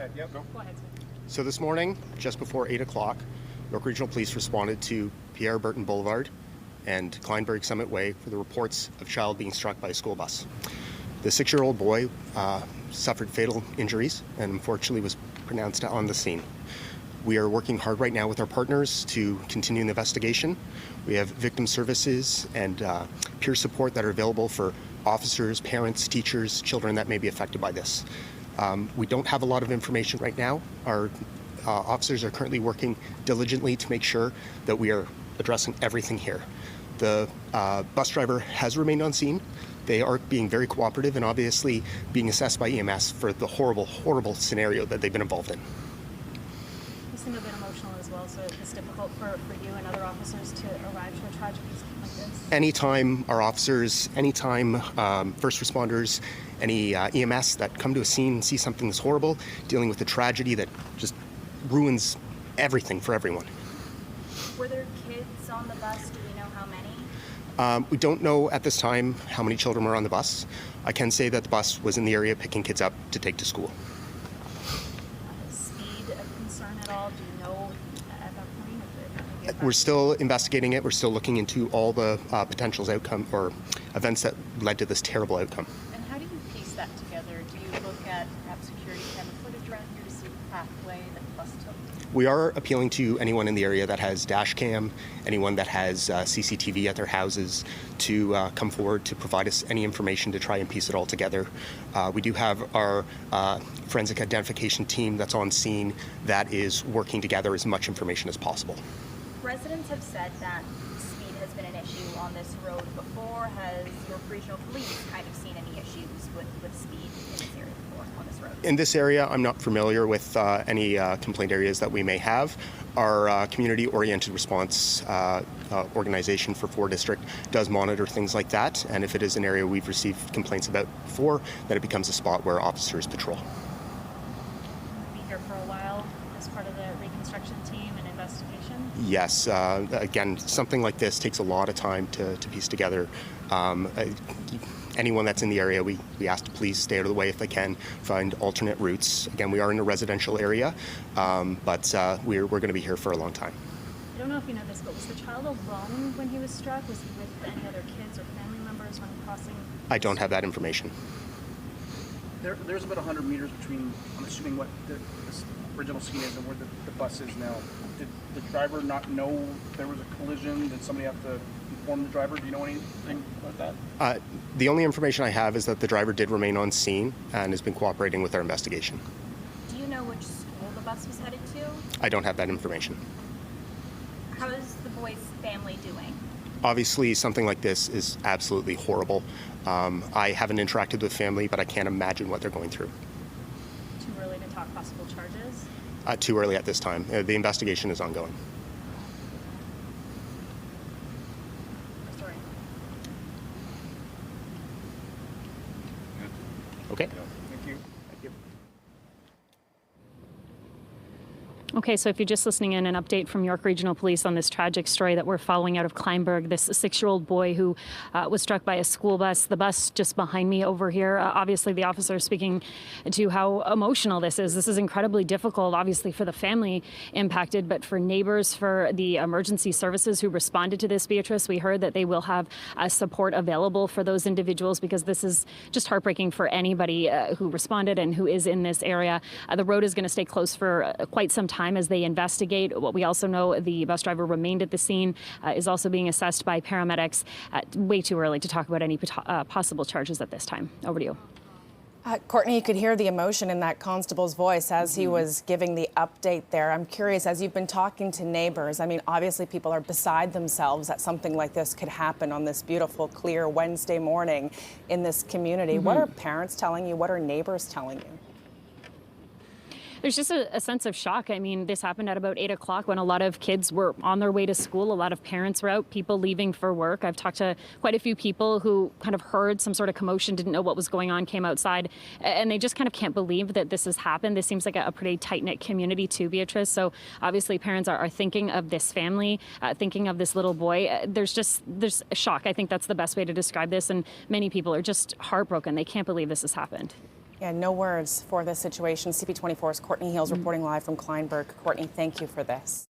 ahead. Yep, go. Go ahead, sir. So this morning, just before 8 o'clock, York Regional Police responded to Pierre Burton Boulevard and Kleinburg Summit Way for the reports of a child being struck by a school bus. The 6-year-old boy suffered fatal injuries and unfortunately was pronounced on the scene. We are working hard right now with our partners to continue the investigation. We have victim services and peer support that are available for officers, parents, teachers, children that may be affected by this. We don't have a lot of information right now. Our officers are currently working diligently to make sure that we are addressing everything here. The bus driver has remained on scene. They are being very cooperative and obviously being assessed by EMS for the horrible, horrible scenario that they've been involved in. You seem a bit emotional as well, so it's difficult for you and other officers to arrive to a tragedy like this? Anytime our officers, anytime first responders, any EMS that come to a scene and see something that's horrible, dealing with a tragedy that just ruins everything for everyone. Were there kids on the bus? Do we know how many? We don't know at this time how many children were on the bus. I can say that the bus was in the area picking kids up to take to school. Speed of concern at all? Do you know at that point if it We're still investigating it. We're still looking into all the potential outcome or events that led to this terrible outcome. And how do you piece that together? Do you look at perhaps security camera footage around here to see the pathway that the bus took? We are appealing to anyone in the area that has dash cam, anyone that has CCTV at their houses to come forward to provide us any information to try and piece it all together. We do have our forensic identification team that's on scene that is working to gather as much information as possible. Residents have said that speed has been an issue on this road before. Has York Regional Police kind of seen any issues with speed in this area before on this road? In this area, I'm not familiar with any complaint areas that we may have. Our community-oriented response organization for 4 District does monitor things like that, and if it is an area we've received complaints about before, then it becomes a spot where officers patrol. be here for a while as part of the reconstruction team and investigation? Yes, again, something like this takes a lot of time to piece together. Anyone that's in the area, we ask to please stay out of the way if they can, find alternate routes. Again, we are in a residential area, but we're going to be here for a long time. I don't know if you know this, but was the child alone when he was struck? Was he with any other kids or family members when crossing? I don't have that information. There's about 100 meters between, I'm assuming, what the original scene is and where the bus is now. Did the driver not know there was a collision? Did somebody have to inform the driver? Do you know anything about that? The only information I have is that the driver did remain on scene and has been cooperating with our investigation. Do you know which school the bus was headed to? I don't have that information. How is the boy's family doing? Obviously, something like this is absolutely horrible. I haven't interacted with family, but I can't imagine what they're going through. Too early to talk possible charges? Too early at this time. The investigation is ongoing. Sorry. Okay. Thank you. Thank you. Okay, so if you're just listening in, an update from York Regional Police on this tragic story that we're following out of Kleinburg, this 6-year-old boy who was struck by a school bus. The bus just behind me over here. Obviously, the officer is speaking to how emotional this is. This is incredibly difficult, obviously, for the family impacted, but for neighbors, for the emergency services who responded to this, Beatrice. We heard that they will have support available for those individuals because this is just heartbreaking for anybody who responded and who is in this area. The road is going to stay closed for quite some time as they investigate. What we also know, the bus driver remained at the scene, is also being assessed by paramedics. Way too early to talk about any possible charges at this time. Over to you. Courtney, you could hear the emotion in that constable's voice as he was giving the update there. I'm curious, as you've been talking to neighbors, I mean, obviously people are beside themselves that something like this could happen on this beautiful, clear Wednesday morning in this community. What are parents telling you? What are neighbors telling you? There's just a sense of shock. I mean, this happened at about 8 o'clock when a lot of kids were on their way to school. A lot of parents were out, people leaving for work. I've talked to quite a few people who kind of heard some sort of commotion, didn't know what was going on, came outside, and they just kind of can't believe that this has happened. This seems like a pretty tight-knit community too, Beatrice. So obviously parents are thinking of this family, thinking of this little boy. There's a shock. I think that's the best way to describe this. And many people are just heartbroken. They can't believe this has happened. Yeah, no words for this situation. CP24's Courtney Heels reporting live from Kleinburg. Courtney, thank you for this.